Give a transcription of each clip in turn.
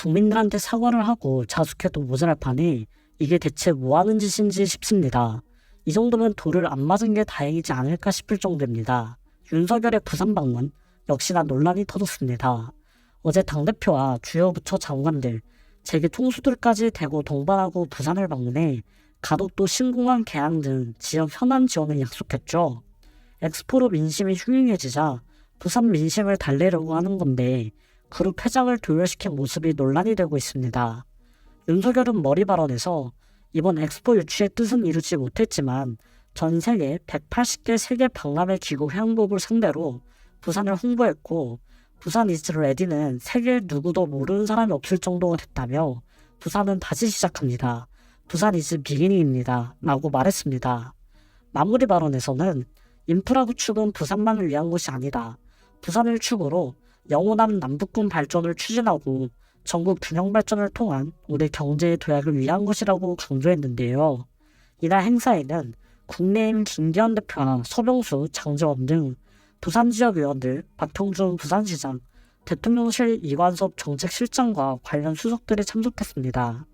국민들한테 사과를 하고 자숙해도 모자랄 판에 이게 대체 뭐하는 짓인지 싶습니다. 이 정도면 돌을 안 맞은 게 다행이지 않을까 싶을 정도입니다. 윤석열의 부산 방문 역시나 논란이 터졌습니다. 어제 당대표와 주요 부처 장관들, 재계 총수들까지 대구 동반하고 부산을 방문해 가덕도 신공항 개항 등 지역 현안 지원을 약속했죠. 엑스포로 민심이 흉흉해지자 부산 민심을 달래려고 하는 건데 그룹 회장을 도열시킨 모습이 논란이 되고 있습니다. 윤석열은 머리 발언에서 이번 엑스포 유치의 뜻은 이루지 못했지만 전 세계 180개 세계 박람회 기구 회원국을 상대로 부산을 홍보했고 부산 이즈 레디는 세계 누구도 모르는 사람이 없을 정도가 됐다며 부산은 다시 시작합니다. 부산 이즈 비기닝입니다. 라고 말했습니다. 마무리 발언에서는 인프라 구축은 부산만을 위한 것이 아니다. 부산을 축으로 영원한 남북군 발전을 추진하고 전국 균형 발전을 통한 우리 경제의 도약을 위한 것이라고 강조했는데요. 이날 행사에는 국내인 김기현 대표와 서병수, 장재원 등 부산 지역 의원들, 박형준 부산시장, 대통령실 이관섭 정책실장과 관련 수석들이 참석했습니다.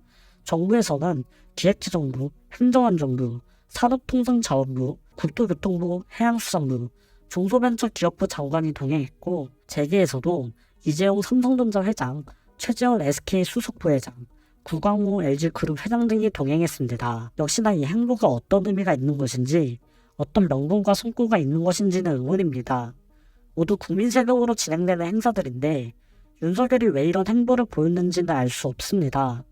정부에서는 기획재정부, 행정안전부, 산업통상자원부, 국토교통부, 해양수산부, 중소벤처기업부 장관이 동행했고 재계에서도 이재용 삼성전자 회장, 최재원 SK 수석 부회장, 구광호 LG그룹 회장 등이 동행했습니다. 역시나 이 행보가 어떤 의미가 있는 것인지 어떤 명분과 성과가 있는 것인지는 의문입니다. 모두 국민 세금으로 진행되는 행사들인데 윤석열이 왜 이런 행보를 보였는지는 알 수 없습니다.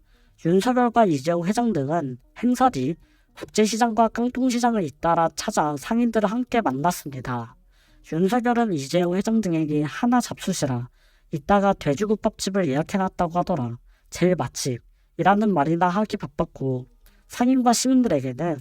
윤석열과 이재용 회장 등은 행사 뒤 국제시장과 깡통시장을 잇따라 찾아 상인들을 함께 만났습니다. 윤석열은 이재용 회장 등에게 하나 잡수시라, 이따가 돼지국밥집을 예약해놨다고 하더라, 제일 맛집이라는 말이나 하기 바빴고 상인과 시민들에게는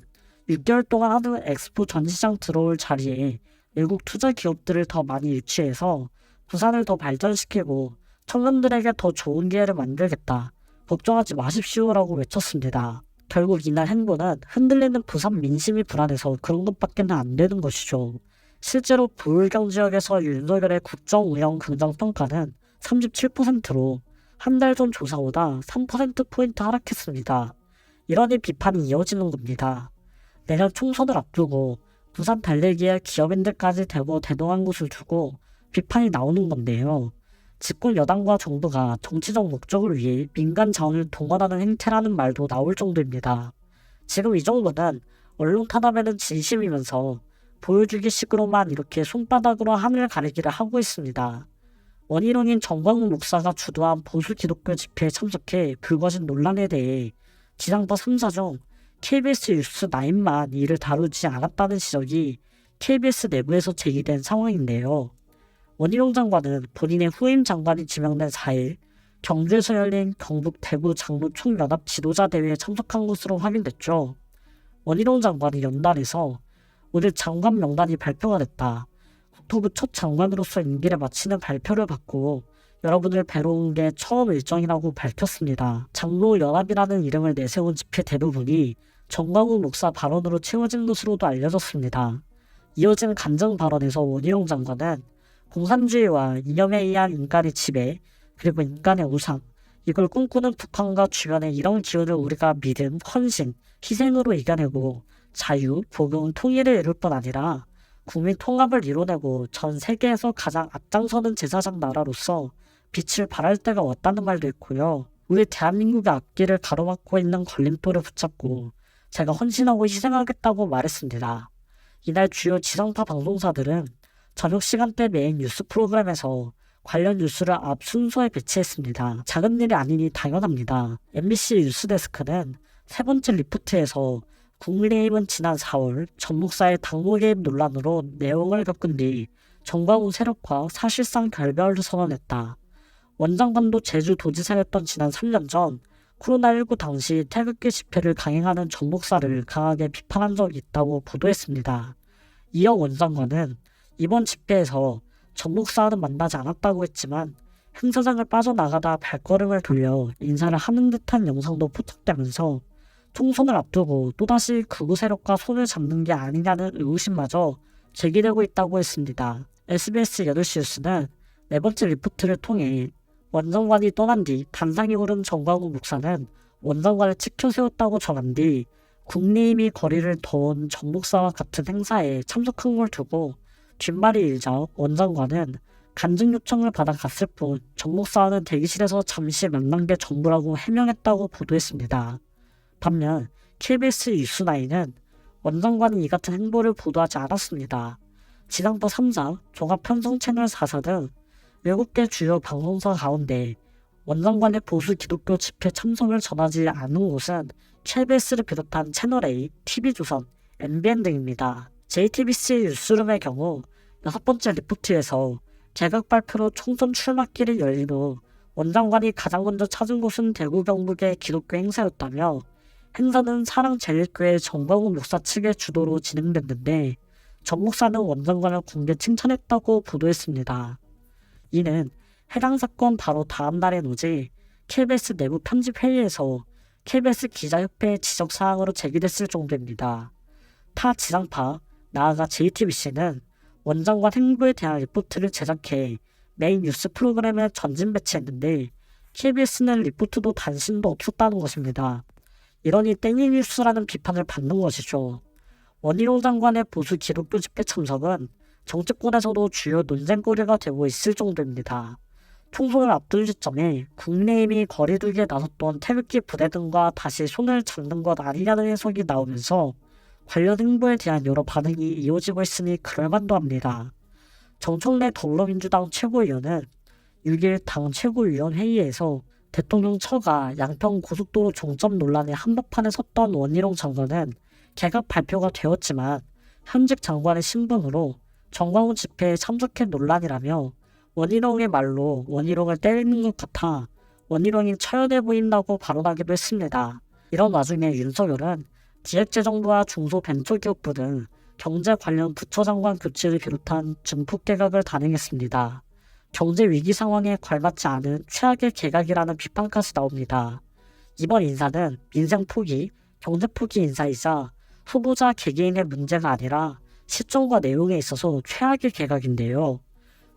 6개월 동안 하는 엑스포 전시장 들어올 자리에 외국 투자 기업들을 더 많이 유치해서 부산을 더 발전시키고 청년들에게 더 좋은 기회를 만들겠다. 걱정하지 마십시오라고 외쳤습니다. 결국 이날 행보는 흔들리는 부산 민심이 불안해서 그런 것밖에는 안 되는 것이죠. 실제로 부울경 지역에서 윤석열의 국정 운영 긍정평가는 37%로 한 달 전 조사보다 3%포인트 하락했습니다. 이러니 비판이 이어지는 겁니다. 내년 총선을 앞두고 부산 달래기에 기업인들까지 대거 대동한 곳을 두고 비판이 나오는 건데요. 집권 여당과 정부가 정치적 목적을 위해 민간 자원을 동원하는 행태라는 말도 나올 정도입니다. 지금 이 정부는 언론 탄압에는 진심이면서 보여주기식으로만 이렇게 손바닥으로 하늘 가리기를 하고 있습니다. 원희룡인 정광훈 목사가 주도한 보수 기독교 집회에 참석해 불거진 논란에 대해 지상파 3사 중 KBS 뉴스 9만 이를 다루지 않았다는 지적이 KBS 내부에서 제기된 상황인데요. 원희룡 장관은 본인의 후임 장관이 지명된 4일 경주에서 열린 경북 대구 장로 총연합 지도자 대회에 참석한 것으로 확인됐죠. 원희룡 장관이 연단에서 오늘 장관 명단이 발표가 됐다. 국토부 첫 장관으로서 임기를 마치는 발표를 받고 여러분을 뵈러 온 게 처음 일정이라고 밝혔습니다. 장로연합이라는 이름을 내세운 집회 대부분이 정광훈 목사 발언으로 채워진 것으로도 알려졌습니다. 이어진 간증 발언에서 원희룡 장관은 공산주의와 이념에 의한 인간의 지배, 그리고 인간의 우상, 이걸 꿈꾸는 북한과 주변의 이런 기운을 우리가 믿음, 헌신, 희생으로 이겨내고 자유, 복용, 통일을 이룰 뿐 아니라 국민 통합을 이뤄내고 전 세계에서 가장 앞장서는 제사장 나라로서 빛을 발할 때가 왔다는 말도 있고요. 우리 대한민국의 앞길을 가로막고 있는 걸림돌을 붙잡고 제가 헌신하고 희생하겠다고 말했습니다. 이날 주요 지상파 방송사들은 저녁 시간대 메인 뉴스 프로그램에서 관련 뉴스를 앞 순서에 배치했습니다. 작은 일이 아니니 당연합니다. MBC 뉴스데스크는 세 번째 리포트에서 국민의힘은 지난 4월 전 목사의 당무 개입 논란으로 내용을 겪은 뒤 정광훈 세력과 사실상 결별을 선언했다. 원장관도 제주도지사였던 지난 3년 전 코로나19 당시 태극기 집회를 강행하는 전 목사를 강하게 비판한 적이 있다고 보도했습니다. 이어 원장관은 이번 집회에서 전 목사와는 만나지 않았다고 했지만 행사장을 빠져나가다 발걸음을 돌려 인사를 하는 듯한 영상도 포착되면서 총선을 앞두고 또다시 극우 세력과 손을 잡는 게 아니냐는 의구심마저 제기되고 있다고 했습니다. SBS 8시 뉴스는 네 번째 리포트를 통해 원장관이 떠난 뒤 단상에 오른 정광훈 목사는 원장관을 치켜 세웠다고 전한 뒤 국내임이 거리를 더운 정 목사와 같은 행사에 참석한 걸 두고 뒷말이 일자 원장관은 간증 요청을 받아 갔을 뿐 정 목사와는 대기실에서 잠시 만난 게 전부라고 해명했다고 보도했습니다. 반면 KBS 뉴스9은 원장관이 이 같은 행보를 보도하지 않았습니다. 지상파 3사, 종합편성채널 4사 등 7개 주요 방송사 가운데 원장관의 보수 기독교 집회 참석을 전하지 않은 곳은 KBS를 비롯한 채널A, TV조선, MBN 등입니다. JTBC 뉴스룸의 경우 6번째 리포트에서 개각 발표로 총선 출마길이 열린 후 원장관이 가장 먼저 찾은 곳은 대구 경북의 기독교 행사였다며 행사는 사랑제일교회 정광훈 목사 측의 주도로 진행됐는데 정 목사는 원장관을 공개 칭찬했다고 보도했습니다. 이는 해당 사건 바로 다음 날인 오지 KBS 내부 편집회의에서 KBS 기자협회의 지적사항으로 제기됐을 정도입니다. 타 지상파, 나아가 JTBC는 원장관 행보에 대한 리포트를 제작해 메인 뉴스 프로그램에 전진 배치했는데 KBS는 리포트도 단신도 없었다는 것입니다. 이러니 땡이 뉴스라는 비판을 받는 것이죠. 원희룡 장관의 보수 기독교 집회 참석은 정치권에서도 주요 논쟁거리가 되고 있을 정도입니다. 총선을 앞둔 시점에 국내임이 거리두기에 나섰던 태극기 부대 등과 다시 손을 잡는 것 아니냐는 해석이 나오면서 관련 행보에 대한 여러 반응이 이어지고 있으니 그럴만도 합니다. 정청래 더불어민주당 최고위원은 6일 당 최고위원회의에서 대통령 처가 양평 고속도로 종점 논란의 한복판에 섰던 원희룡 장관은 개각 발표가 되었지만 현직 장관의 신분으로 정광훈 집회에 참석해 논란이라며 원희룡의 말로 원희룡을 때리는 것 같아 원희룡이 처연해 보인다고 발언하기도 했습니다. 이런 와중에 윤석열은 기획재정부와 중소벤처기업부 등 경제 관련 부처 장관 교체를 비롯한 증폭 개각을 단행했습니다. 경제 위기 상황에 걸맞지 않은 최악의 개각이라는 비판까지 나옵니다. 이번 인사는 민생 포기, 경제 포기 인사이자 후보자 개개인의 문제가 아니라 시점과 내용에 있어서 최악의 개각인데요.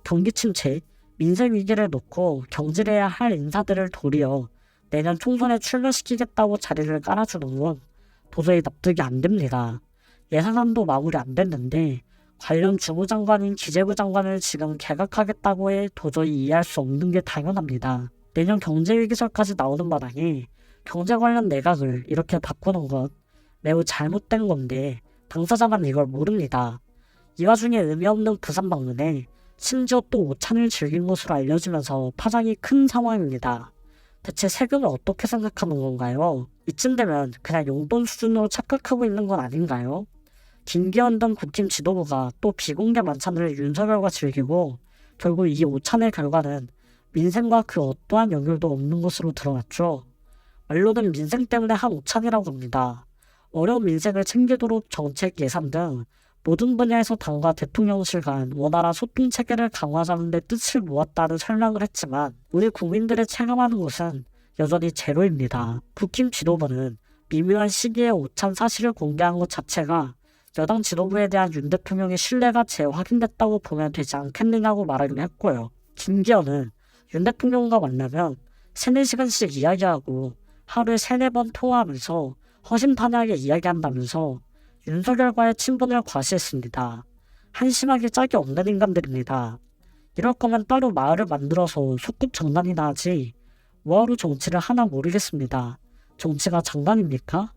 경기 침체, 민생 위기를 놓고 경질해야 할 인사들을 도리어 내년 총선에 출마시키겠다고 자리를 깔아주는 건 도저히 납득이 안 됩니다. 예산안도 마무리 안 됐는데 관련 주무장관인 기재부 장관을 지금 개각하겠다고 해 도저히 이해할 수 없는 게 당연합니다. 내년 경제위기설까지 나오는 마당에 경제 관련 내각을 이렇게 바꾸는 것 매우 잘못된 건데 당사자만 이걸 모릅니다. 이 와중에 의미 없는 부산 방문에 심지어 또 오찬을 즐긴 것으로 알려지면서 파장이 큰 상황입니다. 대체 세금을 어떻게 생각하는 건가요? 이쯤 되면 그냥 용돈 수준으로 착각하고 있는 건 아닌가요? 김기현 등 국힘 지도부가 또 비공개 만찬을 윤석열과 즐기고 결국 이 오찬의 결과는 민생과 그 어떠한 연결도 없는 것으로 드러났죠. 말로는 민생 때문에 한 오찬이라고 합니다. 어려운 민생을 챙기도록 정책, 예산 등 모든 분야에서 당과 대통령실 간 원활한 소통 체계를 강화하자는 데 뜻을 모았다는 설명을 했지만 우리 국민들의 체감하는 것은 여전히 제로입니다. 국힘 지도부는 미묘한 시기에 오찬 사실을 공개한 것 자체가 여당 지도부에 대한 윤 대통령의 신뢰가 재확인됐다고 보면 되지 않겠느냐고 말하기도 했고요. 김기현은 윤 대통령과 만나면 3-4시간씩 이야기하고 하루에 3-4번 통화하면서 허심탄회하게 이야기한다면서 윤석열과의 친분을 과시했습니다. 한심하게 짝이 없는 인간들입니다. 이럴 거면 따로 마을을 만들어서 소꿉장난이나 하지 뭐하러 정치를 하나 모르겠습니다. 정치가 장난입니까?